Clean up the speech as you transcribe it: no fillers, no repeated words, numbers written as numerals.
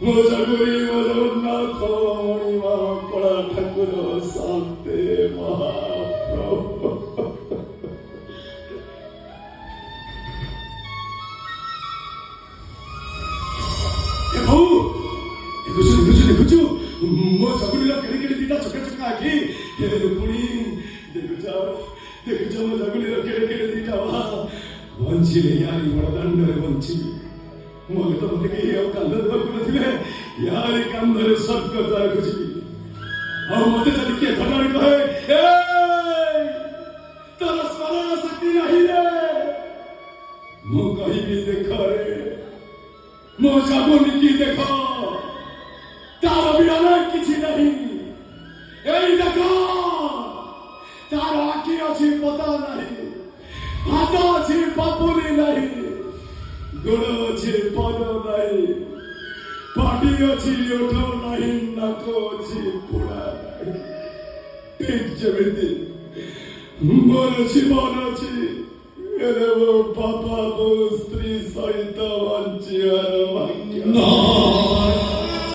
ମୋ ଜଗୁରି ମୋ ଜଗନ୍ନାଥ ମଣିମା କଳା ଠାକୁର ଶାନ୍ତେ ମହାପ୍ରଭୁ। ଦେଖୁଛୁ ମୋ ଜଗୁରିର କେଡେ କେଡେ ଦିଟା ଛୋଟ ଛୋଟ ଆଖି ପୁଣି ଦେଖୁଛ ମୋ ଜଗୁରିର କେଡେ କେଡେ ଦିଟା ବଞ୍ଚିଲେ ୟାରି ବଡ ଦାଣ୍ଡରେ ବଞ୍ଚିବି। ମତେ ତ ମତେ କେହି ଆଉ କାନ୍ଦ ଦେବାକୁ ନଥିଲେ ୟାରି କାନ୍ଧରେ ସ୍ୱର୍ଗ ଦ୍ୱାରକୁ ଯିବି। ଆଉ ମତେ ଯଦି କିଏ ଧନାଳି କହେ ତୋର ସ୍ମରଣ ଶକ୍ତି ନାହିଁ ରେ, ମୁଁ କହିବି ଦେଖରେ ମୋ ଜଗୁନିକି ଦେଖ, ତାର ବିନା କିଛି ନାହିଁ। ଏଇ ଦେଖ ତାର ଆଖି ଅଛି ପତା ନାହିଁ, ହାତ ଅଛି ପାପୁଲି ନାହିଁ, ଗୋଡ଼ ଅଛି ପଦ ନାହିଁ, ପାଟି ଅଛି ଓଠ ନାହିଁ, ନାକ ଅଛି ପୋଡ଼ା ନାହିଁ। ଠିକ ଯେମିତି ମୋର ଜୀବନ ଅଛି, ହେଲେ ମୋ ବାପା ମୋ ସ୍ତ୍ରୀ ସହିତ ବଞ୍ଚିବାର ଭାଗ୍ୟ